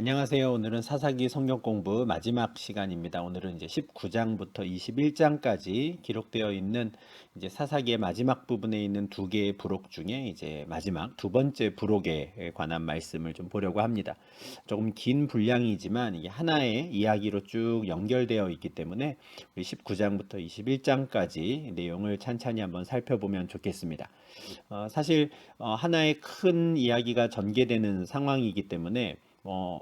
안녕하세요. 오늘은 사사기 성경 공부 마지막 시간입니다. 오늘은 이제 19장부터 21장까지 기록되어 있는 이제 사사기의 마지막 부분에 있는 두 개의 부록 중에 이제 마지막 두 번째 부록에 관한 말씀을 좀 보려고 합니다. 조금 긴 분량이지만 이게 하나의 이야기로 쭉 연결되어 있기 때문에 우리 19장부터 21장까지 내용을 찬찬히 한번 살펴보면 좋겠습니다. 사실 하나의 큰 이야기가 전개되는 상황이기 때문에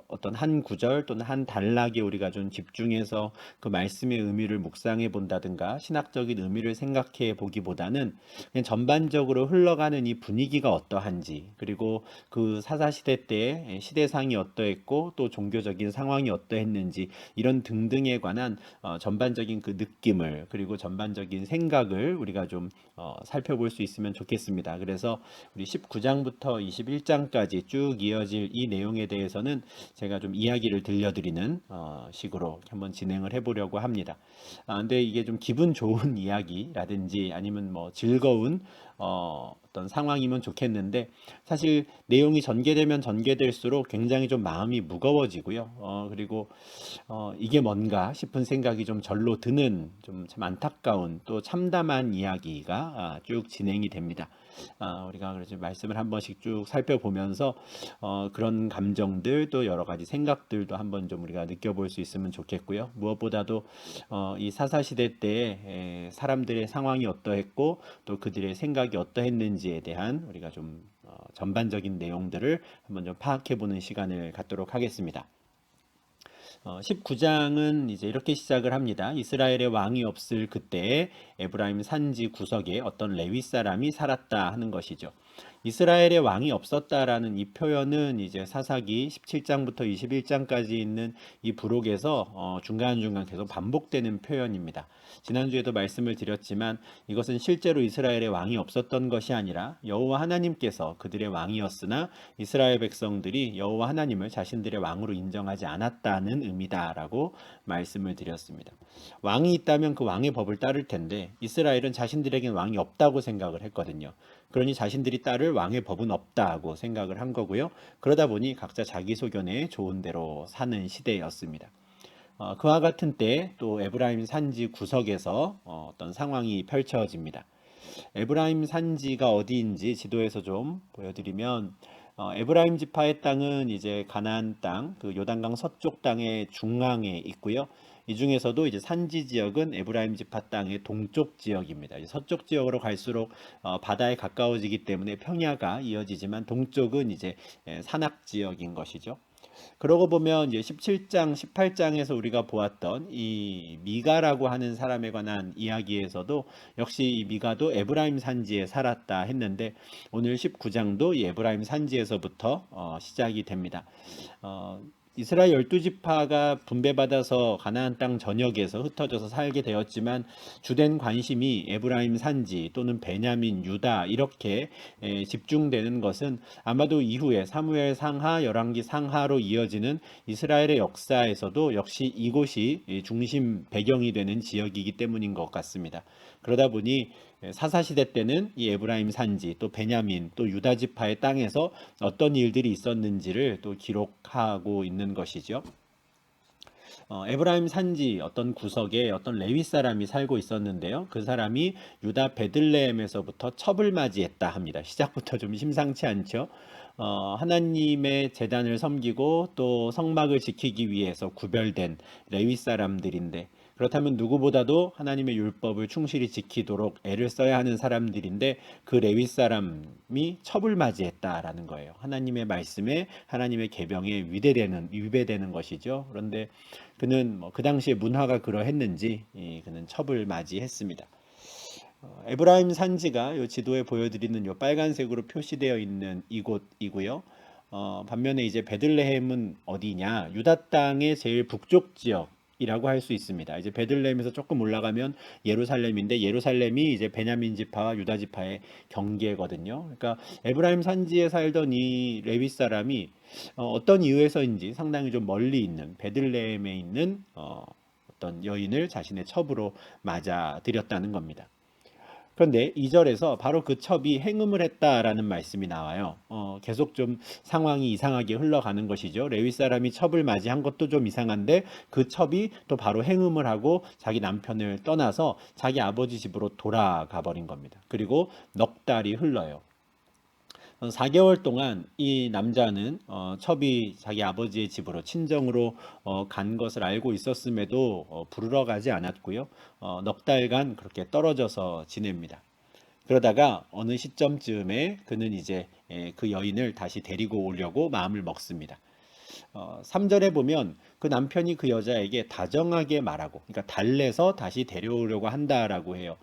어떤 한 구절 또는 한 단락에 우리가 좀 집중해서 그 말씀의 의미를 묵상해 본다든가 신학적인 의미를 생각해 보기보다는 그냥 전반적으로 흘러가는 이 분위기가 어떠한지, 그리고 그 사사시대 때 시대상이 어떠했고 또 종교적인 상황이 어떠했는지, 이런 등등에 관한 전반적인 그 느낌을, 그리고 전반적인 생각을 우리가 좀 살펴볼 수 있으면 좋겠습니다. 그래서 우리 19장부터 21장까지 쭉 이어질 이 내용에 대해서는 제가 좀 이야기를 들려드리는 식으로 한번 진행을 해보려고 합니다. 근데 이게 좀 기분 좋은 이야기라든지 아니면 뭐 즐거운 어떤 상황이면 좋겠는데, 사실 내용이 전개되면 전개될수록 굉장히 좀 마음이 무거워지고요. 그리고 이게 뭔가 싶은 생각이 좀 절로 드는, 좀 참 안타까운 또 참담한 이야기가 쭉 진행이 됩니다. 우리가 그래서 말씀을 한 번씩 쭉 살펴보면서 그런 감정들 또 여러 가지 생각들도 한번 좀 우리가 느껴볼 수 있으면 좋겠고요. 무엇보다도 이 사사시대 때 사람들의 상황이 어떠했고 또 그들의 생각이 어떠했는지에 대한 우리가 좀 전반적인 내용들을 한번 좀 파악해보는 시간을 갖도록 하겠습니다. 19장은 이제 이렇게 시작을 합니다. 이스라엘의 왕이 없을 그때에 에브라임 산지 구석에 어떤 레위 사람이 살았다 하는 것이죠. 이스라엘의 왕이 없었다라는 이 표현은 이제 사사기 17장부터 21장까지 있는 이 부록에서 중간중간 계속 반복되는 표현입니다. 지난주에도 말씀을 드렸지만 이것은 실제로 이스라엘의 왕이 없었던 것이 아니라 여호와 하나님께서 그들의 왕이었으나 이스라엘 백성들이 여호와 하나님을 자신들의 왕으로 인정하지 않았다는 의미다라고 말씀을 드렸습니다. 왕이 있다면 그 왕의 법을 따를 텐데 이스라엘은 자신들에겐 왕이 없다고 생각을 했거든요. 그러니 자신들이 따를 왕의 법은 없다고 생각을 한 거고요. 그러다 보니 각자 자기 소견에 좋은 대로 사는 시대였습니다. 그와 같은 때 또 에브라임 산지 구석에서 어떤 상황이 펼쳐집니다. 에브라임 산지가 어디인지 지도에서 좀 보여드리면, 에브라임 지파의 땅은 이제 가나안 땅, 그 요단강 서쪽 땅의 중앙에 있고요. 이 중에서도 이제 산지 지역은 에브라임 지파 땅의 동쪽 지역입니다. 이제 서쪽 지역으로 갈수록 바다에 가까워지기 때문에 평야가 이어지지만 동쪽은 이제 산악 지역인 것이죠. 그러고 보면 이제 17장, 18장에서 우리가 보았던 이 미가라고 하는 사람에 관한 이야기에서도 역시 이 미가도 에브라임 산지에 살았다 했는데, 오늘 19장도 이 에브라임 산지에서부터 시작이 됩니다. 어, 이스라엘 12지파가 분배받아서 가나안 땅 전역에서 흩어져서 살게 되었지만 주된 관심이 에브라임 산지 또는 베냐민, 유다 이렇게 집중되는 것은 아마도 이후에 사무엘 상하, 열왕기 상하로 이어지는 이스라엘의 역사에서도 역시 이곳이 중심 배경이 되는 지역이기 때문인 것 같습니다. 그러다 보니 사사시대 때는 이 에브라임 산지 또 베냐민 또 유다 지파의 땅에서 어떤 일들이 있었는지를 또 기록하고 있는 것이죠. 에브라임 산지 어떤 구석에 어떤 레위 사람이 살고 있었는데요. 그 사람이 유다 베들레헴에서부터 첩을 맞이했다 합니다. 시작부터 좀 심상치 않죠. 하나님의 제단을 섬기고 또 성막을 지키기 위해서 구별된 레위 사람들인데, 그렇다면 누구보다도 하나님의 율법을 충실히 지키도록 애를 써야 하는 사람들인데 그 레위 사람이 첩을 맞이했다라는 거예요. 하나님의 말씀에, 하나님의 계명에 위배되는 것이죠. 그런데 그는 그 당시에 문화가 그러했는지 그는 첩을 맞이했습니다. 에브라임 산지가 이 지도에 보여드리는 이 빨간색으로 표시되어 있는 이곳이고요. 반면에 이제 베들레헴은 어디냐? 유다 땅의 제일 북쪽 지역이라고 할 수 있습니다. 이제 베들레헴에서 조금 올라가면 예루살렘인데 예루살렘이 이제 베냐민 지파와 유다 지파의 경계거든요. 그러니까 에브라임 산지에 살던 이 레위 사람이 어떤 이유에서인지 상당히 좀 멀리 있는 베들레헴에 있는 어떤 여인을 자신의 첩으로 맞아들였다는 겁니다. 그런데 2절에서 바로 그 첩이 행음을 했다라는 말씀이 나와요. 계속 좀 상황이 이상하게 흘러가는 것이죠. 레위 사람이 첩을 맞이한 것도 좀 이상한데 그 첩이 또 바로 행음을 하고 자기 남편을 떠나서 자기 아버지 집으로 돌아가 버린 겁니다. 그리고 넉 달이 흘러요. 4개월 동안 이 남자는 첩이 자기 아버지의 집으로 친정으로 간 것을 알고 있었음에도 부르러 가지 않았고요. 넉 달간 그렇게 떨어져서 지냅니다. 그러다가 어느 시점쯤에 그는 이제 그 여인을 다시 데리고 오려고 마음을 먹습니다. 3절에 보면 그 남편이 그 여자에게 다정하게 말하고, 그러니까 달래서 다시 데려오려고 한다라고 해요.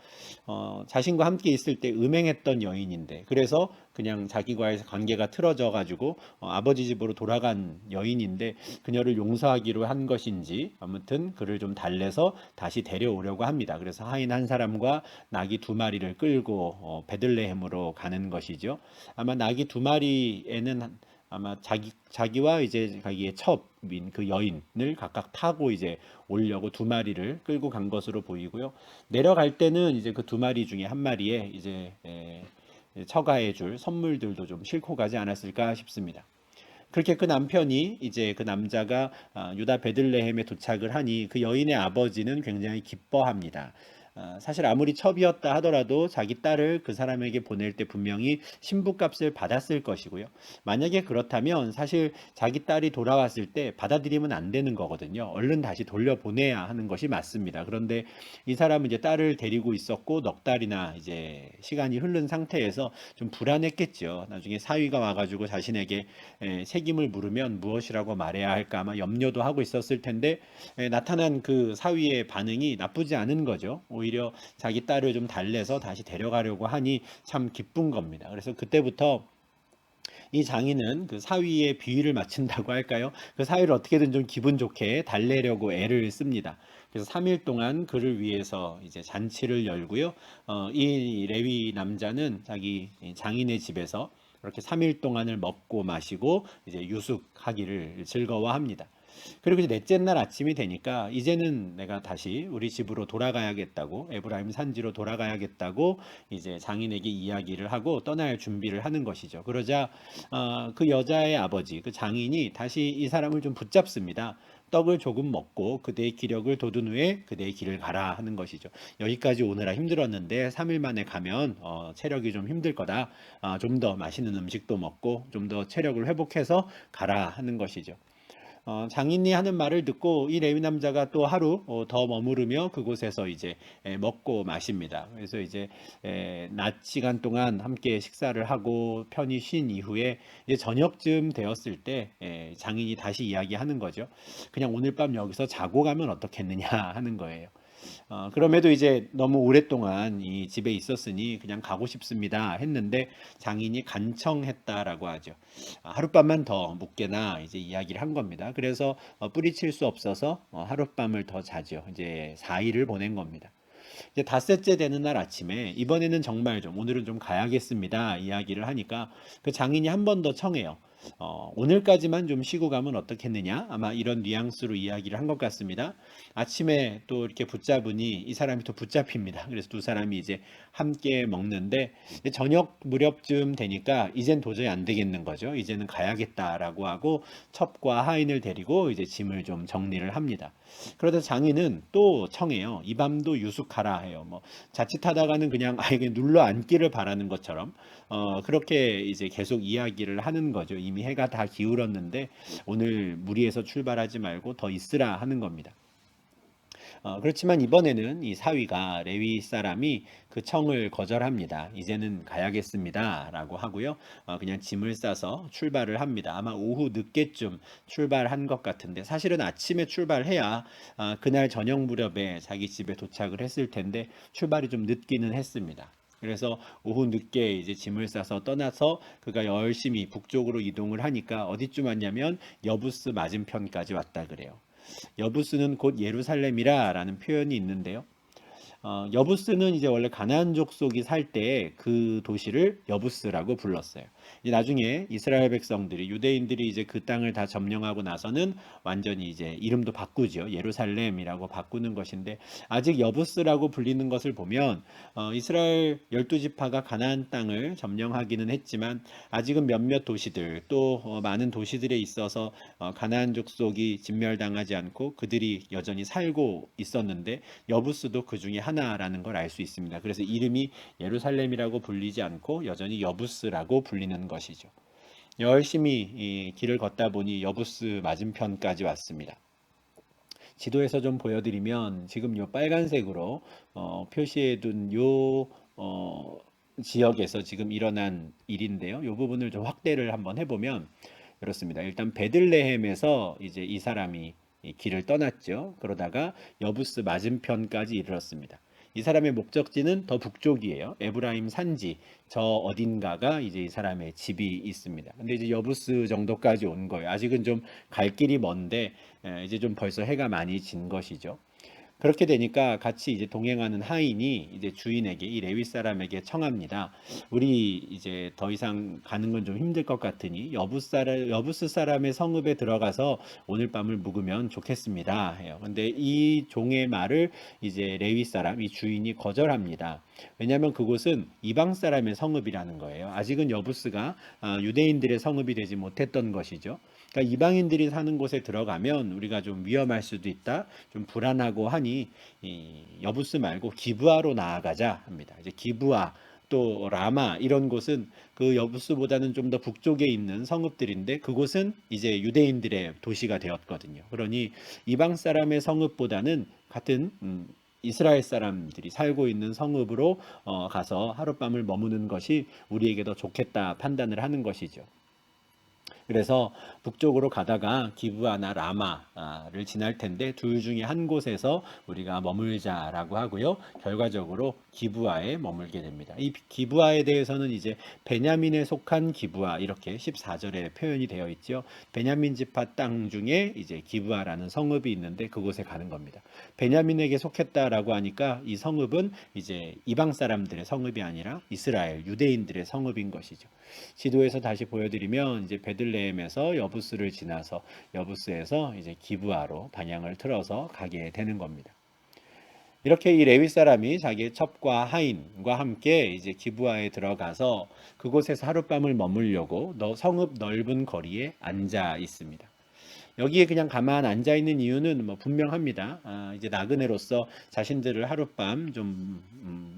자신과 함께 있을 때 음행했던 여인인데, 그래서 그냥 자기와의 관계가 틀어져 가지고 아버지 집으로 돌아간 여인인데 그녀를 용서하기로 한 것인지 아무튼 그를 좀 달래서 다시 데려오려고 합니다. 그래서 하인 한 사람과 나귀 두 마리를 끌고 베들레헴으로 가는 것이죠. 아마 나귀 두 마리에는 아마 자기와 이제 자기의 첩인 그 여인을 각각 타고 이제 오려고 두 마리를 끌고 간 것으로 보이고요. 내려갈 때는 이제 그 두 마리 중에 한 마리에 이제 처가해 줄 선물들도 좀 싣고 가지 않았을까 싶습니다. 그렇게 그 남편이 이제 그 남자가 유다 베들레헴에 도착을 하니 그 여인의 아버지는 굉장히 기뻐합니다. 사실 아무리 첩이었다 하더라도 자기 딸을 그 사람에게 보낼 때 분명히 신부값을 받았을 것이고요. 만약에 그렇다면 사실 자기 딸이 돌아왔을 때 받아들이면 안 되는 거거든요. 얼른 다시 돌려보내야 하는 것이 맞습니다. 그런데 이 사람은 이제 딸을 데리고 있었고 넉 달이나 이제 시간이 흐른 상태에서 좀 불안했겠죠. 나중에 사위가 와가지고 자신에게 책임을 물으면 무엇이라고 말해야 할까 아마 염려도 하고 있었을 텐데 나타난 그 사위의 반응이 나쁘지 않은 거죠. 오히려 자기 딸을 좀 달래서 다시 데려가려고 하니 참 기쁜 겁니다. 그래서 그때부터 이 장인은 그 사위의 비위를 맞춘다고 할까요? 그 사위를 어떻게든 좀 기분 좋게 달래려고 애를 씁니다. 그래서 3일 동안 그를 위해서 이제 잔치를 열고요. 이 레위 남자는 자기 장인의 집에서 그렇게 3일 동안을 먹고 마시고 이제 유숙하기를 즐거워합니다. 그리고 이제 넷째 날 아침이 되니까 이제는 내가 다시 우리 집으로 돌아가야겠다고 에브라임 산지로 돌아가야겠다고 이제 장인에게 이야기를 하고 떠날 준비를 하는 것이죠. 그러자 그 여자의 아버지 그 장인이 다시 이 사람을 좀 붙잡습니다. 떡을 조금 먹고 그대의 기력을 돋운 후에 그대의 길을 가라 하는 것이죠. 여기까지 오느라 힘들었는데 3일 만에 가면 체력이 좀 힘들 거다. 좀 더 맛있는 음식도 먹고 좀 더 체력을 회복해서 가라 하는 것이죠. 장인이 하는 말을 듣고 이 레위 남자가 또 하루 더 머무르며 그곳에서 이제 먹고 마십니다. 그래서 이제 낮 시간 동안 함께 식사를 하고 편히 쉰 이후에 이제 저녁쯤 되었을 때 장인이 다시 이야기하는 거죠. 그냥 오늘 밤 여기서 자고 가면 어떻겠느냐 하는 거예요. 그럼에도 이제 너무 오랫동안 이 집에 있었으니 그냥 가고 싶습니다 했는데 장인이 간청했다라고 하죠. 하룻밤만 더 묵게나 이제 이야기를 한 겁니다. 그래서 뿌리칠 수 없어서 하룻밤을 더 자죠. 이제 4일을 보낸 겁니다. 이제 닷새째 되는 날 아침에 이번에는 정말 좀 오늘은 좀 가야겠습니다 이야기를 하니까 그 장인이 한 번 더 청해요. 오늘까지만 좀 쉬고 가면 어떻겠느냐? 아마 이런 뉘앙스로 이야기를 한 것 같습니다. 아침에 또 이렇게 붙잡으니 이 사람이 또 붙잡힙니다. 그래서 두 사람이 이제 함께 먹는데 저녁 무렵쯤 되니까 이젠 도저히 안 되겠는 거죠. 이제는 가야겠다라고 하고 첩과 하인을 데리고 이제 짐을 좀 정리를 합니다. 그러다 장인은 또 청해요. 이 밤도 유숙하라 해요. 뭐 자칫하다가는 그냥 아예 눌러 앉기를 바라는 것처럼 그렇게 이제 계속 이야기를 하는 거죠. 이미 해가 다 기울었는데 오늘 무리해서 출발하지 말고 더 있으라 하는 겁니다. 그렇지만 이번에는 이 사위가 레위 사람이 그 청을 거절합니다. 이제는 가야겠습니다. 라고 하고요. 그냥 짐을 싸서 출발을 합니다. 아마 오후 늦게쯤 출발한 것 같은데 사실은 아침에 출발해야 그날 저녁 무렵에 자기 집에 도착을 했을 텐데 출발이 좀 늦기는 했습니다. 그래서 오후 늦게 이제 짐을 싸서 떠나서 그가 열심히 북쪽으로 이동을 하니까 어디쯤 왔냐면 여부스 맞은편까지 왔다 그래요. 여부스는 곧 예루살렘이라 라는 표현이 있는데요. 여부스는 이제 원래 가나안 족속이 살 때 그 도시를 여부스라고 불렀어요. 이제 나중에 이스라엘 백성들이 유대인들이 이제 그 땅을 다 점령하고 나서는 완전히 이제 이름도 바꾸죠. 예루살렘이라고 바꾸는 것인데 아직 여부스라고 불리는 것을 보면 이스라엘 12지파가 가나안 땅을 점령하기는 했지만 아직은 몇몇 도시들 또 많은 도시들에 있어서 가나안 족속이 진멸당하지 않고 그들이 여전히 살고 있었는데 여부스도 그 중에 하나라는 걸 알 수 있습니다. 그래서 이름이 예루살렘이라고 불리지 않고 여전히 여부스라고 불리는 것이죠. 열심히 이 길을 걷다 보니 여부스 맞은편까지 왔습니다. 지도에서 좀 보여드리면 지금 요 빨간색으로 표시해둔 요 지역에서 지금 일어난 일인데요. 요 부분을 좀 확대를 한번 해보면 이렇습니다. 일단 베들레헴에서 이제 이 사람이 이 길을 떠났죠. 그러다가 여부스 맞은편까지 이르렀습니다. 이 사람의 목적지는 더 북쪽이에요. 에브라임 산지 저 어딘가가 이제 이 사람의 집이 있습니다. 근데 이제 여부스 정도까지 온 거예요. 아직은 좀 갈 길이 먼데 이제 좀 벌써 해가 많이 진 것이죠. 그렇게 되니까 같이 이제 동행하는 하인이 이제 주인에게 이 레위 사람에게 청합니다. 우리 이제 더 이상 가는 건 좀 힘들 것 같으니 여부스 사람의 성읍에 들어가서 오늘 밤을 묵으면 좋겠습니다. 해요. 근데 이 종의 말을 이제 레위 사람, 이 주인이 거절합니다. 왜냐하면 그곳은 이방 사람의 성읍이라는 거예요. 아직은 여부스가 유대인들의 성읍이 되지 못했던 것이죠. 그러니까 이방인들이 사는 곳에 들어가면 우리가 좀 위험할 수도 있다, 좀 불안하고 하니 여부스 말고 기브아로 나아가자 합니다. 이제 기브아 또 라마 이런 곳은 그 여부스보다는 좀 더 북쪽에 있는 성읍들인데 그곳은 이제 유대인들의 도시가 되었거든요. 그러니 이방 사람의 성읍보다는 같은 이스라엘 사람들이 살고 있는 성읍으로 가서 하룻밤을 머무는 것이 우리에게 더 좋겠다 판단을 하는 것이죠. 그래서 북쪽으로 가다가 기브아나 라마를 지날 텐데 둘 중에 한 곳에서 우리가 머물자라고 하고요. 결과적으로 기브아에 머물게 됩니다. 이 기브아에 대해서는 이제 베냐민에 속한 기브아 이렇게 14절에 표현이 되어 있죠. 베냐민 지파 땅 중에 이제 기브아라는 성읍이 있는데 그곳에 가는 겁니다. 베냐민에게 속했다라고 하니까 이 성읍은 이제 이방 사람들의 성읍이 아니라 이스라엘 유대인들의 성읍인 것이죠. 지도에서 다시 보여드리면 이제 베들레헴에서 여부스를 지나서 여부스에서 이제 기브아로 방향을 틀어서 가게 되는 겁니다. 이렇게 이 레위 사람이 자기의 첩과 하인과 함께 이제 기브아에 들어가서 그곳에서 하룻밤을 머물려고 성읍 넓은 거리에 앉아 있습니다. 여기에 그냥 가만 앉아 있는 이유는 뭐 분명합니다. 이제 나그네로서 자신들을 하룻밤 좀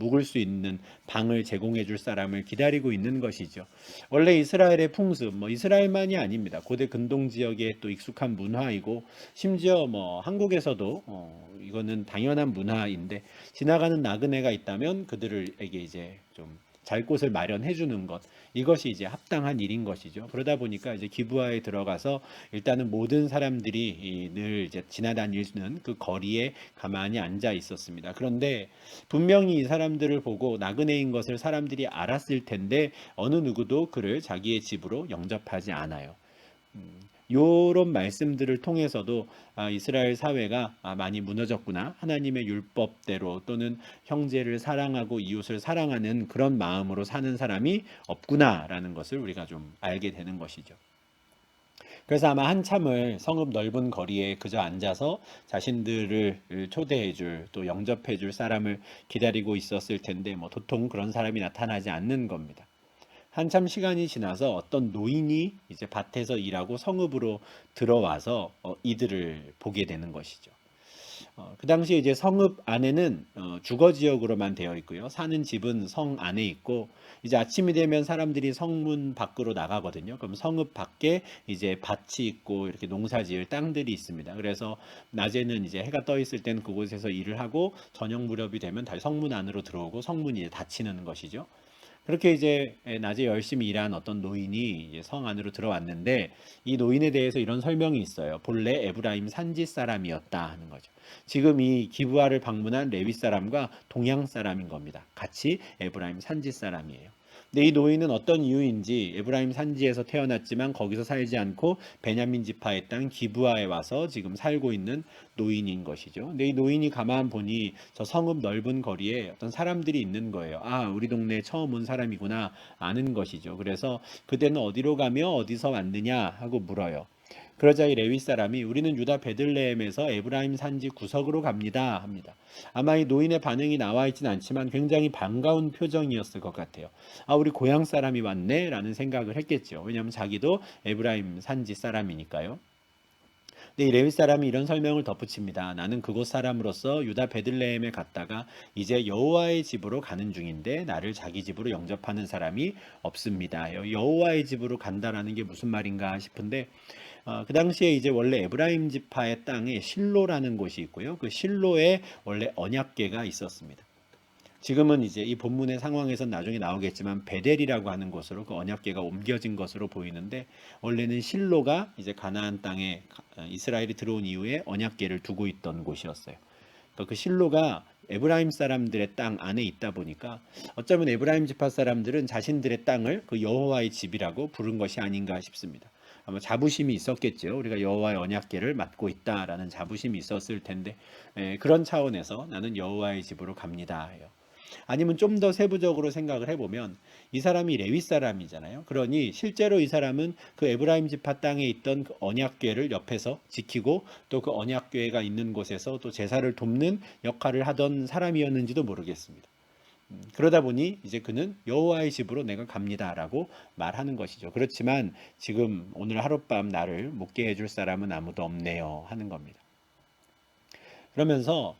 묵을 수 있는 방을 제공해 줄 사람을 기다리고 있는 것이죠. 원래 이스라엘의 풍습, 뭐 이스라엘만이 아닙니다. 고대 근동 지역에 또 익숙한 문화이고 심지어 뭐 한국에서도 이거는 당연한 문화인데 지나가는 나그네가 있다면 그들에게 이제 좀 잘 곳을 마련해 주는 것 이것이 이제 합당한 일인 것이죠. 그러다 보니까 이제 기브아에 들어가서 일단은 모든 사람들이 늘 이제 지나다니는 그 거리에 가만히 앉아 있었습니다. 그런데 분명히 이 사람들을 보고 나그네인 것을 사람들이 알았을 텐데 어느 누구도 그를 자기의 집으로 영접하지 않아요. 요런 말씀들을 통해서도 이스라엘 사회가 많이 무너졌구나. 하나님의 율법대로 또는 형제를 사랑하고 이웃을 사랑하는 그런 마음으로 사는 사람이 없구나라는 것을 우리가 좀 알게 되는 것이죠. 그래서 아마 한참을 성읍 넓은 거리에 그저 앉아서 자신들을 초대해 줄 또 영접해 줄 사람을 기다리고 있었을 텐데 뭐 도통 그런 사람이 나타나지 않는 겁니다. 한참 시간이 지나서 어떤 노인이 이제 밭에서 일하고 성읍으로 들어와서 이들을 보게 되는 것이죠. 그 당시에 이제 성읍 안에는 주거 지역으로만 되어 있고요. 사는 집은 성 안에 있고 이제 아침이 되면 사람들이 성문 밖으로 나가거든요. 그럼 성읍 밖에 이제 밭이 있고 이렇게 농사지을 땅들이 있습니다. 그래서 낮에는 이제 해가 떠 있을 땐 그곳에서 일을 하고 저녁 무렵이 되면 다시 성문 안으로 들어오고 성문이 이제 닫히는 것이죠. 그렇게 이제 낮에 열심히 일한 어떤 노인이 이제 성 안으로 들어왔는데 이 노인에 대해서 이런 설명이 있어요. 본래 에브라임 산지 사람이었다 하는 거죠. 지금 이 기브아를 방문한 레위 사람과 동양 사람인 겁니다. 같이 에브라임 산지 사람이에요. 근데 이 노인은 어떤 이유인지 에브라임 산지에서 태어났지만 거기서 살지 않고 베냐민 지파의 땅 기브아에 와서 지금 살고 있는 노인인 것이죠. 근데 이 노인이 가만 보니 저 성읍 넓은 거리에 어떤 사람들이 있는 거예요. 아, 우리 동네에 처음 온 사람이구나 아는 것이죠. 그래서 그대는 어디로 가며 어디서 왔느냐 하고 물어요. 그러자 이 레위 사람이 우리는 유다 베들레헴에서 에브라임 산지 구석으로 갑니다 합니다. 아마 이 노인의 반응이 나와 있진 않지만 굉장히 반가운 표정이었을 것 같아요. 아, 우리 고향 사람이 왔네 라는 생각을 했겠죠. 왜냐하면 자기도 에브라임 산지 사람이니까요. 근데 이 레위 사람이 이런 설명을 덧붙입니다. 나는 그곳 사람으로서 유다 베들레헴에 갔다가 이제 여호와의 집으로 가는 중인데 나를 자기 집으로 영접하는 사람이 없습니다. 여호와의 집으로 간다라는 게 무슨 말인가 싶은데 그 당시에 이제 원래 에브라임 지파의 땅에 실로라는 곳이 있고요. 그 실로에 원래 언약궤가 있었습니다. 지금은 이제 이 본문의 상황에선 나중에 나오겠지만 베델이라고 하는 곳으로 그 언약궤가 옮겨진 것으로 보이는데 원래는 실로가 이제 가나안 땅에 이스라엘이 들어온 이후에 언약궤를 두고 있던 곳이었어요. 그러니까 그 실로가 에브라임 사람들의 땅 안에 있다 보니까 어쩌면 에브라임 지파 사람들은 자신들의 땅을 그 여호와의 집이라고 부른 것이 아닌가 싶습니다. 아마 자부심이 있었겠죠. 우리가 여호와의 언약궤를 맡고 있다라는 자부심이 있었을 텐데 그런 차원에서 나는 여호와의 집으로 갑니다 해요. 아니면 좀 더 세부적으로 생각을 해보면 이 사람이 레위 사람이잖아요. 그러니 실제로 이 사람은 그 에브라임 지파 땅에 있던 그 언약궤를 옆에서 지키고 또 그 언약궤가 있는 곳에서 또 제사를 돕는 역할을 하던 사람이었는지도 모르겠습니다. 그러다 보니 이제 그는 여호와의 집으로 내가 갑니다라고 말하는 것이죠. 그렇지만 지금 오늘 하룻밤 나를 묵게 해줄 사람은 아무도 없네요 하는 겁니다. 그러면서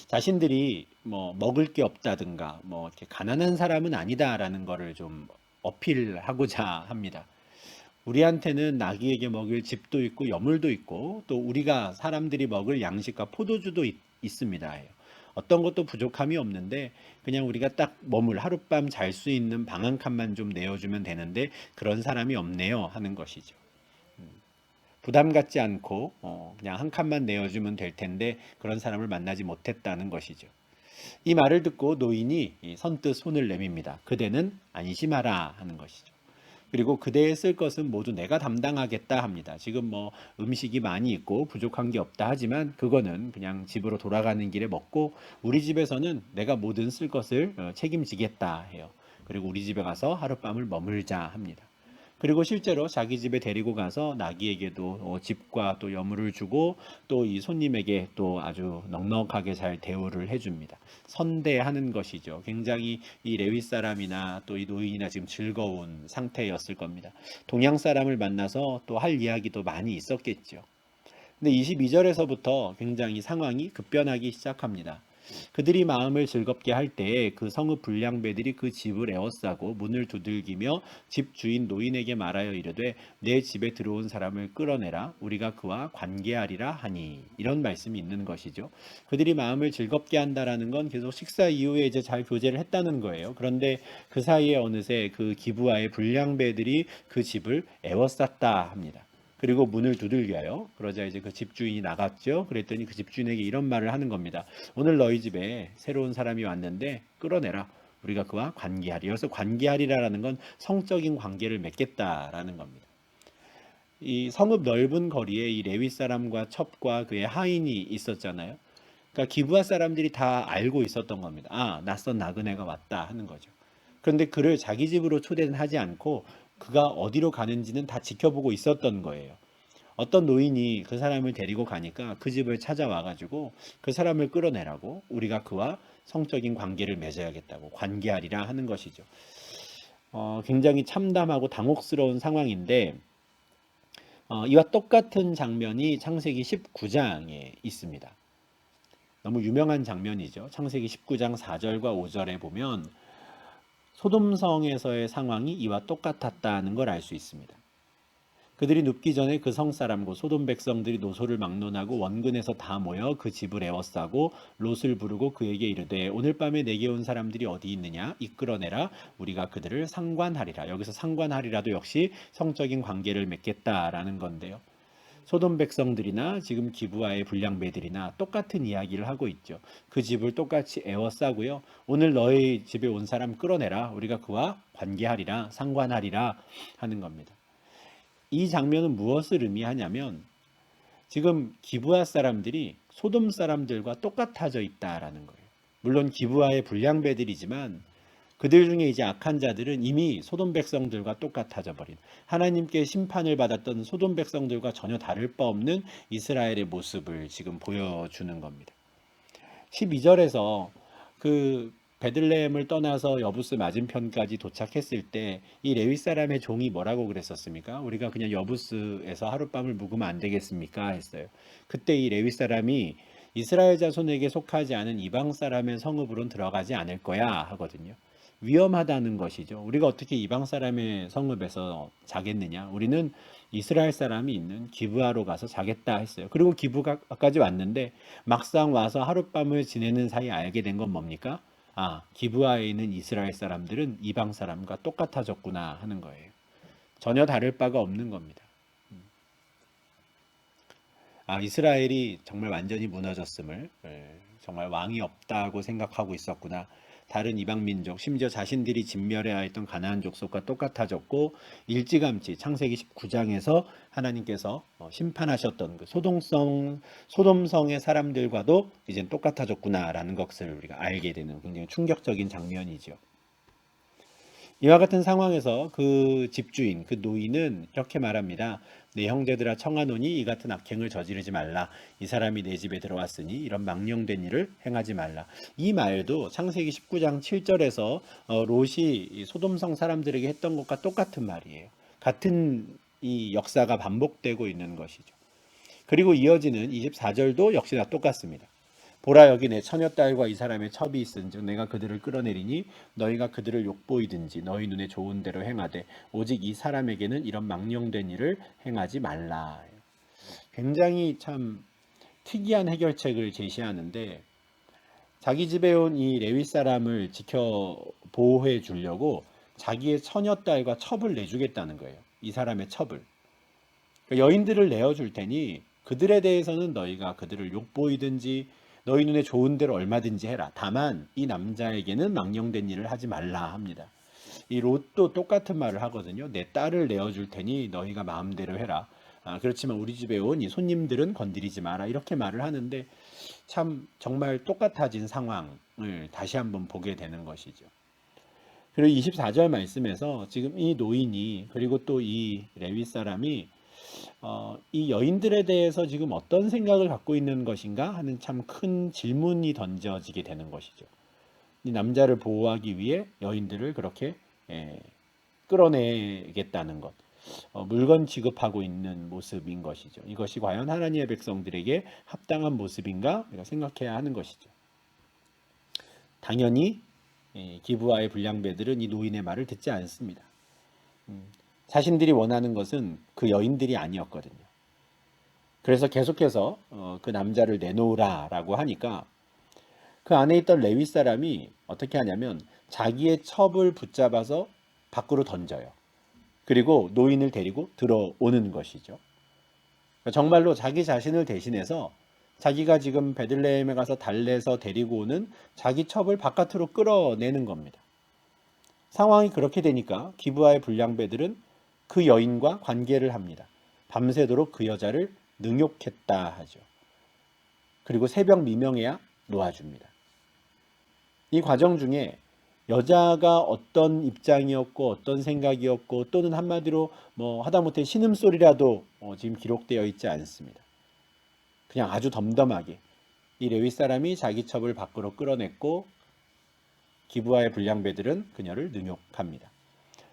자신들이 뭐 먹을 게 없다든가 뭐 이렇게 가난한 사람은 아니다라는 거를 좀 어필하고자 합니다. 우리한테는 나귀에게 먹일 집도 있고 여물도 있고 또 우리가 사람들이 먹을 양식과 포도주도 있습니다. 어떤 것도 부족함이 없는데 그냥 우리가 딱 머물 하룻밤 잘 수 있는 방 한 칸만 좀 내어주면 되는데 그런 사람이 없네요 하는 것이죠. 부담 갖지 않고 그냥 한 칸만 내어주면 될 텐데 그런 사람을 만나지 못했다는 것이죠. 이 말을 듣고 노인이 선뜻 손을 내밉니다. 그대는 안심하라 하는 것이죠. 그리고 그대의 쓸 것은 모두 내가 담당하겠다 합니다. 지금 뭐 음식이 많이 있고 부족한 게 없다 하지만 그거는 그냥 집으로 돌아가는 길에 먹고 우리 집에서는 내가 모든 쓸 것을 책임지겠다 해요. 그리고 우리 집에 가서 하룻밤을 머물자 합니다. 그리고 실제로 자기 집에 데리고 가서 나귀에게도 집과 또 여물을 주고 또 이 손님에게 또 아주 넉넉하게 잘 대우를 해줍니다. 선대하는 것이죠. 굉장히 이 레위 사람이나 또 이 노인이나 지금 즐거운 상태였을 겁니다. 동양 사람을 만나서 또 할 이야기도 많이 있었겠죠. 근데 22절에서부터 굉장히 상황이 급변하기 시작합니다. 그들이 마음을 즐겁게 할 때에 그 성읍 불량배들이 그 집을 에워싸고 문을 두들기며 집 주인 노인에게 말하여 이르되 내 집에 들어온 사람을 끌어내라 우리가 그와 관계하리라 하니 이런 말씀이 있는 것이죠. 그들이 마음을 즐겁게 한다라는 건 계속 식사 이후에 이제 잘 교제를 했다는 거예요. 그런데 그 사이에 어느새 그 기브아의 불량배들이 그 집을 에워쌌다 합니다. 그리고 문을 두들겨요. 그러자 이제 그 집주인이 나갔죠. 그랬더니 그 집주인에게 이런 말을 하는 겁니다. 오늘 너희 집에 새로운 사람이 왔는데 끌어내라. 우리가 그와 관계하리. 여기서 관계하리라는 건 성적인 관계를 맺겠다라는 겁니다. 이 성읍 넓은 거리에 이 레위 사람과 첩과 그의 하인이 있었잖아요. 그러니까 기브아 사람들이 다 알고 있었던 겁니다. 아, 낯선 나그네가 왔다 하는 거죠. 그런데 그를 자기 집으로 초대는 하지 않고 그가 어디로 가는지는 다 지켜보고 있었던 거예요. 어떤 노인이 그 사람을 데리고 가니까 그 집을 찾아와 가지고 그 사람을 끌어내라고 우리가 그와 성적인 관계를 맺어야겠다고 관계하리라 하는 것이죠. 굉장히 참담하고 당혹스러운 상황인데 이와 똑같은 장면이 창세기 19장에 있습니다. 너무 유명한 장면이죠. 창세기 19장 4절과 5절에 보면 소돔성에서의 상황이 이와 똑같았다는 걸 알 수 있습니다. 그들이 눕기 전에 그 성사람과 소돔 백성들이 노소를 막론하고 원근에서 다 모여 그 집을 에워싸고 롯을 부르고 그에게 이르되 오늘 밤에 내게 온 사람들이 어디 있느냐 이끌어내라 우리가 그들을 상관하리라. 여기서 상관하리라도 역시 성적인 관계를 맺겠다라는 건데요. 소돔 백성들이나 지금 기브아의 불량배들이나 똑같은 이야기를 하고 있죠. 그 집을 똑같이 에워싸고요. 오늘 너희 집에 온 사람 끌어내라. 우리가 그와 관계하리라, 상관하리라 하는 겁니다. 이 장면은 무엇을 의미하냐면 지금 기브아 사람들이 소돔 사람들과 똑같아져 있다라는 거예요. 물론 기브아의 불량배들이지만 그들 중에 이제 악한 자들은 이미 소돔 백성들과 똑같아져 버린, 하나님께 심판을 받았던 소돔 백성들과 전혀 다를 바 없는 이스라엘의 모습을 지금 보여주는 겁니다. 12절에서 그 베들레헴을 떠나서 여부스 맞은편까지 도착했을 때 이 레위 사람의 종이 뭐라고 그랬었습니까? 우리가 그냥 여부스에서 하룻밤을 묵으면 안 되겠습니까? 했어요. 그때 이 레위 사람이 이스라엘 자손에게 속하지 않은 이방 사람의 성읍으로는 들어가지 않을 거야 하거든요. 위험하다는 것이죠. 우리가 어떻게 이방 사람의 성읍에서 자겠느냐? 우리는 이스라엘 사람이 있는 기브아로 가서 자겠다 했어요. 그리고 기브아까지 왔는데 막상 와서 하룻밤을 지내는 사이 알게 된 건 뭡니까? 아, 기브아에 있는 이스라엘 사람들은 이방 사람과 똑같아졌구나 하는 거예요. 전혀 다를 바가 없는 겁니다. 아, 이스라엘이 정말 완전히 무너졌음을, 정말 왕이 없다고 생각하고 있었구나. 다른 이방 민족, 심지어 자신들이 진멸해야 했던 가나안 족속과 똑같아졌고, 일찌감치 창세기 19장에서 하나님께서 심판하셨던 그 소돔성의 사람들과도 이젠 똑같아졌구나라는 것을 우리가 알게 되는 굉장히 충격적인 장면이죠. 이와 같은 상황에서 그 집주인, 그 노인은 이렇게 말합니다. 내 형제들아 청하노니 이 같은 악행을 저지르지 말라. 이 사람이 내 집에 들어왔으니 이런 망령된 일을 행하지 말라. 이 말도 창세기 19장 7절에서 롯이 소돔성 사람들에게 했던 것과 똑같은 말이에요. 같은 이 역사가 반복되고 있는 것이죠. 그리고 이어지는 24절도 역시나 똑같습니다. 보라 여기 내 처녀딸과 이 사람의 첩이 있은즉 내가 그들을 끌어내리니 너희가 그들을 욕보이든지 너희 눈에 좋은 대로 행하되 오직 이 사람에게는 이런 망령된 일을 행하지 말라. 굉장히 참 특이한 해결책을 제시하는데 자기 집에 온 이 레위 사람을 지켜 보호해 주려고 자기의 처녀딸과 첩을 내주겠다는 거예요. 이 사람의 첩을. 여인들을 내어줄 테니 그들에 대해서는 너희가 그들을 욕보이든지 너희 눈에 좋은 대로 얼마든지 해라. 다만 이 남자에게는 망령된 일을 하지 말라 합니다. 이 롯도 똑같은 말을 하거든요. 내 딸을 내어줄 테니 너희가 마음대로 해라. 그렇지만 우리 집에 온 이 손님들은 건드리지 마라. 이렇게 말을 하는데 참 정말 똑같아진 상황을 다시 한번 보게 되는 것이죠. 그리고 24절 말씀에서 지금 이 노인이 그리고 또 이 레위 사람이 이 여인들에 대해서 지금 어떤 생각을 갖고 있는 것인가 하는 참 큰 질문이 던져지게 되는 것이죠. 이 남자를 보호하기 위해 여인들을 그렇게 끌어내겠다는 것, 물건 취급하고 있는 모습인 것이죠. 이것이 과연 하나님의 백성들에게 합당한 모습인가 우리가 생각해야 하는 것이죠. 당연히 기브아의 불량배들은 이 노인의 말을 듣지 않습니다. 자신들이 원하는 것은 그 여인들이 아니었거든요. 그래서 계속해서 그 남자를 내놓으라라고 하니까 그 안에 있던 레위 사람이 어떻게 하냐면 자기의 첩을 붙잡아서 밖으로 던져요. 그리고 노인을 데리고 들어오는 것이죠. 정말로 자기 자신을 대신해서 자기가 지금 베들레헴에 가서 달래서 데리고 오는 자기 첩을 바깥으로 끌어내는 겁니다. 상황이 그렇게 되니까 기브아의 불량배들은 그 여인과 관계를 합니다. 밤새도록 그 여자를 능욕했다 하죠. 그리고 새벽 미명에야 놓아줍니다. 이 과정 중에 여자가 어떤 입장이었고 어떤 생각이었고 또는 한마디로 뭐 하다못해 신음소리라도 지금 기록되어 있지 않습니다. 그냥 아주 덤덤하게 이 레위 사람이 자기 첩을 밖으로 끌어냈고 기브아의 불량배들은 그녀를 능욕합니다.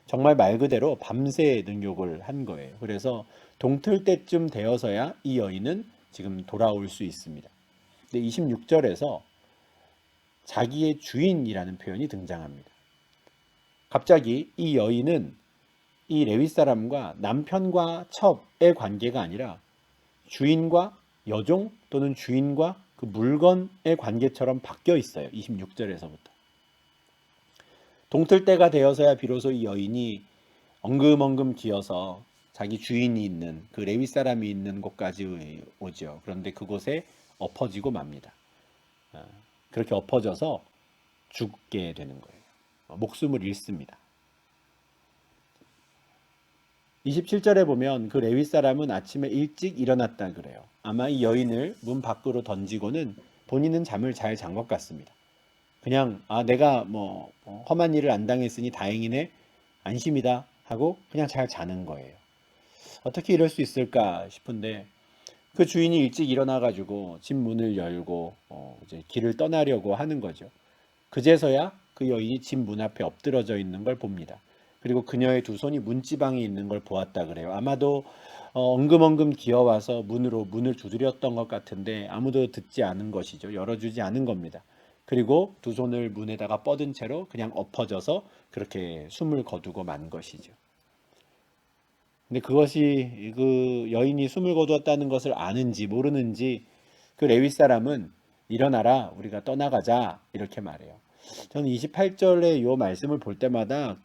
정말 말 그대로 밤새 능욕을 한 거예요. 그래서 동틀 때쯤 되어서야 이 여인은 지금 돌아올 수 있습니다. 근데 26절에서 자기의 주인이라는 표현이 등장합니다. 갑자기 이 여인은 이 레위 사람과 남편과 첩의 관계가 아니라 주인과 여종 또는 주인과 그 물건의 관계처럼 바뀌어 있어요. 26절에서부터. 동틀 때가 되어서야 비로소 이 여인이 엉금엉금 기어서 자기 주인이 있는 그 레위 사람이 있는 곳까지 오죠. 그런데 그곳에 엎어지고 맙니다. 그렇게 엎어져서 죽게 되는 거예요. 목숨을 잃습니다. 27절에 보면 그 레위 사람은 아침에 일찍 일어났다 그래요. 아마 이 여인을 문 밖으로 던지고는 본인은 잠을 잘 잔 것 같습니다. 그냥 내가 뭐 험한 일을 안 당했으니 다행이네, 안심이다 하고 그냥 잘 자는 거예요. 어떻게 이럴 수 있을까 싶은데 그 주인이 일찍 일어나 가지고 집 문을 열고 이제 길을 떠나려고 하는 거죠. 그제서야 그 여인이 집 문 앞에 엎드러져 있는 걸 봅니다. 그리고 그녀의 두 손이 문지방에 있는 걸 보았다 그래요. 아마도 엉금엉금 기어와서 문을 두드렸던 것 같은데 아무도 듣지 않은 것이죠. 열어주지 않은 겁니다. 그리고 두 손을 문에다가 뻗은 채로 그냥 엎어져서 그렇게 숨을 거두고 만 것이죠. 근데 그것이 그 여인이 숨을 거두었다는 것을 아는지 모르는지 그 레위 사람은 일어나라, 우리가 떠나가자 이렇게 말해요. 저는 28절의 이 말씀을 볼 때마다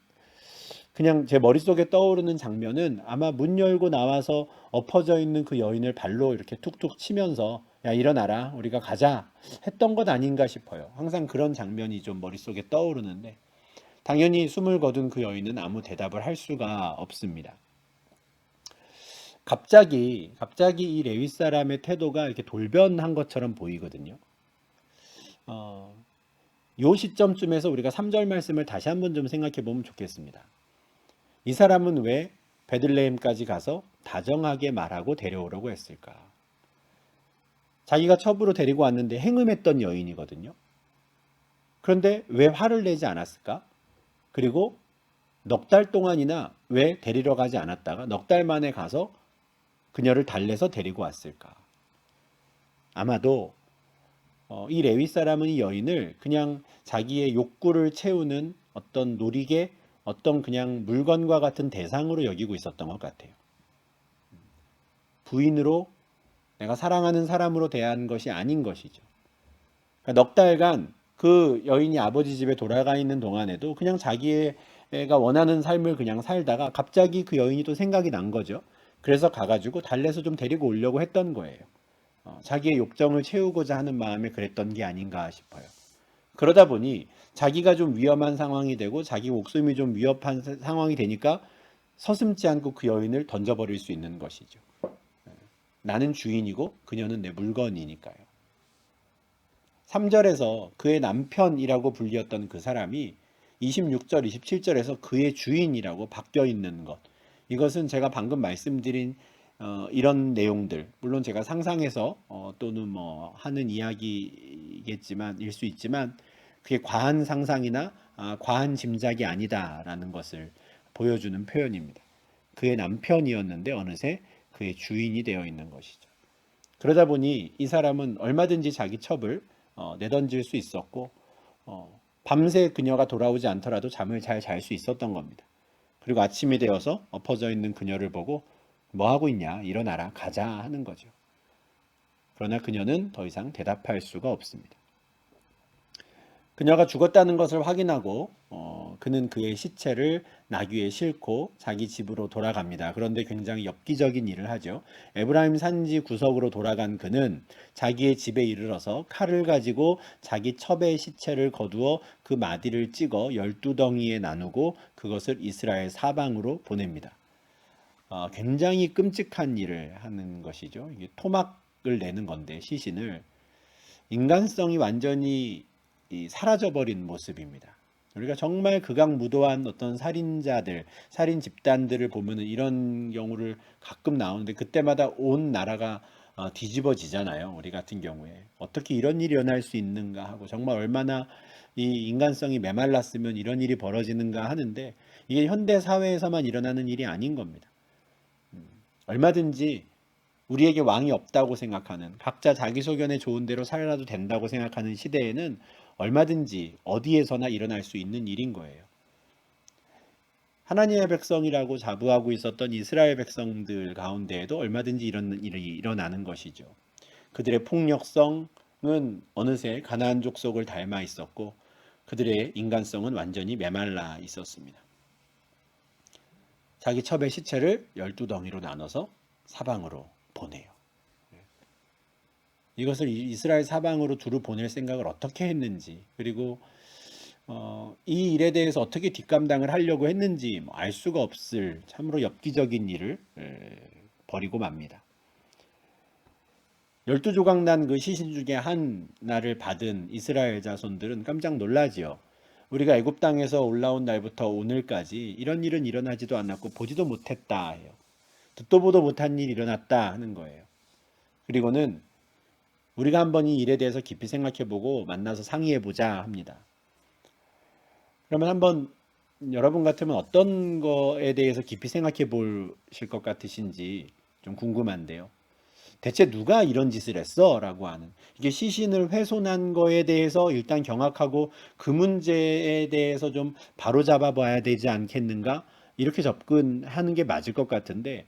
그냥 제 머릿속에 떠오르는 장면은 아마 문 열고 나와서 엎어져 있는 그 여인을 발로 이렇게 툭툭 치면서 야, 일어나라, 우리가 가자 했던 것 아닌가 싶어요. 항상 그런 장면이 좀 머릿속에 떠오르는데 당연히 숨을 거둔 그 여인은 아무 대답을 할 수가 없습니다. 갑자기 이 레위 사람의 태도가 이렇게 돌변한 것처럼 보이거든요. 요 시점쯤에서 우리가 3절 말씀을 다시 한번 좀 생각해 보면 좋겠습니다. 이 사람은 왜 베들레헴까지 가서 다정하게 말하고 데려오려고 했을까? 자기가 첩으로 데리고 왔는데 행음했던 여인이거든요. 그런데 왜 화를 내지 않았을까? 그리고 넉 달 동안이나 왜 데리러 가지 않았다가 넉 달 만에 가서 그녀를 달래서 데리고 왔을까? 아마도 이 레위 사람은 이 여인을 그냥 자기의 욕구를 채우는 어떤 놀이개, 어떤 그냥 물건과 같은 대상으로 여기고 있었던 것 같아요. 부인으로, 내가 사랑하는 사람으로 대한 것이 아닌 것이죠. 그러니까 넉 달간 그 여인이 아버지 집에 돌아가 있는 동안에도 그냥 자기가 원하는 삶을 그냥 살다가 갑자기 그 여인이 또 생각이 난 거죠. 그래서 가가지고 달래서 좀 데리고 오려고 했던 거예요. 자기의 욕정을 채우고자 하는 마음에 그랬던 게 아닌가 싶어요. 그러다 보니 자기가 좀 위험한 상황이 되고 자기 목숨이 좀 위협한 상황이 되니까 서슴지 않고 그 여인을 던져버릴 수 있는 것이죠. 나는 주인이고 그녀는 내 물건이니까요. 3절에서 그의 남편이라고 불렸던 그 사람이 26절, 27절에서 그의 주인이라고 바뀌어 있는 것. 이것은 제가 방금 말씀드린 이런 내용들, 물론 제가 상상해서 또는 뭐 하는 이야기겠지만 일 수 있지만 그게 과한 상상이나 과한 짐작이 아니다라는 것을 보여주는 표현입니다. 그의 남편이었는데 어느새 그의 주인이 되어 있는 것이죠. 그러다 보니 이 사람은 얼마든지 자기 첩을 내던질 수 있었고 밤새 그녀가 돌아오지 않더라도 잠을 잘 잘 수 있었던 겁니다. 그리고 아침이 되어서 엎어져 있는 그녀를 보고 뭐 하고 있냐, 일어나라, 가자 하는 거죠. 그러나 그녀는 더 이상 대답할 수가 없습니다. 그녀가 죽었다는 것을 확인하고 그는 그의 시체를 나귀에 싣고 자기 집으로 돌아갑니다. 그런데 굉장히 엽기적인 일을 하죠. 에브라임 산지 구석으로 돌아간 그는 자기의 집에 이르러서 칼을 가지고 자기 첩의 시체를 거두어 그 마디를 찍어 12덩이에 나누고 그것을 이스라엘 사방으로 보냅니다. 굉장히 끔찍한 일을 하는 것이죠. 이게 토막을 내는 건데 시신을 인간성이 완전히 사라져버린 모습입니다. 우리가 정말 극악무도한 어떤 살인자들, 살인 집단들을 보면은 이런 경우를 가끔 나오는데 그때마다 온 나라가 뒤집어지잖아요. 우리 같은 경우에 어떻게 이런 일이 일어날 수 있는가 하고 정말 얼마나 이 인간성이 메말랐으면 이런 일이 벌어지는가 하는데 이게 현대 사회에서만 일어나는 일이 아닌 겁니다. 얼마든지 우리에게 왕이 없다고 생각하는 각자 자기 소견에 좋은 대로 살아도 된다고 생각하는 시대에는 얼마든지 어디에서나 일어날 수 있는 일인 거예요. 하나님의 백성이라고 자부하고 있었던 이스라엘 백성들 가운데에도 얼마든지 이런 일이 일어나는 것이죠. 그들의 폭력성은 어느새 가나안 족속을 닮아 있었고 그들의 인간성은 완전히 메말라 있었습니다. 자기 첩의 시체를 12덩이로 나눠서 사방으로 보내요. 이것을 이스라엘 사방으로 두루 보낼 생각을 어떻게 했는지, 그리고 이 일에 대해서 어떻게 뒷감당을 하려고 했는지 알 수가 없을 참으로 엽기적인 일을 벌이고 맙니다. 12조각 난 그 시신 중에 하나를 받은 이스라엘 자손들은 깜짝 놀라지요. 우리가 애굽 땅에서 올라온 날부터 오늘까지 이런 일은 일어나지도 않았고 보지도 못했다 해요. 듣도 보도 못한 일이 일어났다 하는 거예요. 그리고는 우리가 한번 이 일에 대해서 깊이 생각해보고 만나서 상의해보자 합니다. 그러면 한번 여러분 같으면 어떤 거에 대해서 깊이 생각해 보실 것 같으신지 좀 궁금한데요. 대체 누가 이런 짓을 했어? 라고 하는. 이게 시신을 훼손한 거에 대해서 일단 경악하고 그 문제에 대해서 좀 바로잡아 봐야 되지 않겠는가? 이렇게 접근하는 게 맞을 것 같은데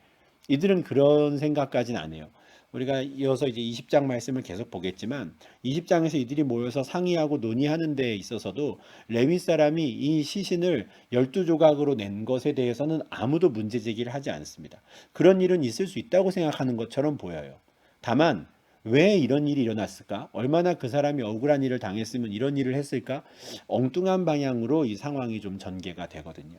이들은 그런 생각까지는 안 해요. 우리가 이어서 이제 20장 말씀을 계속 보겠지만 20장에서 이들이 모여서 상의하고 논의하는 데 있어서도 레위 사람이 이 시신을 12조각으로 낸 것에 대해서는 아무도 문제 제기를 하지 않습니다. 그런 일은 있을 수 있다고 생각하는 것처럼 보여요. 다만 왜 이런 일이 일어났을까? 얼마나 그 사람이 억울한 일을 당했으면 이런 일을 했을까? 엉뚱한 방향으로 이 상황이 좀 전개가 되거든요.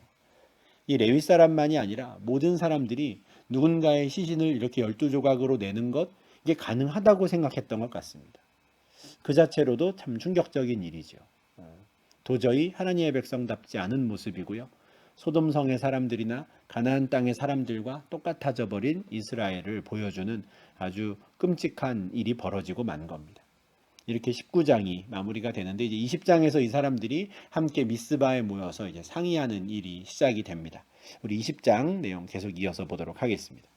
이 레위 사람만이 아니라 모든 사람들이 누군가의 시신을 이렇게 12조각으로 내는 것, 이게 가능하다고 생각했던 것 같습니다. 그 자체로도 참 충격적인 일이죠. 도저히 하나님의 백성답지 않은 모습이고요. 소돔성의 사람들이나 가나안 땅의 사람들과 똑같아져 버린 이스라엘을 보여주는 아주 끔찍한 일이 벌어지고 만 겁니다. 이렇게 19장이 마무리가 되는데 이제 20장에서 이 사람들이 함께 미스바에 모여서 이제 상의하는 일이 시작이 됩니다. 우리 20장 내용 계속 이어서 보도록 하겠습니다.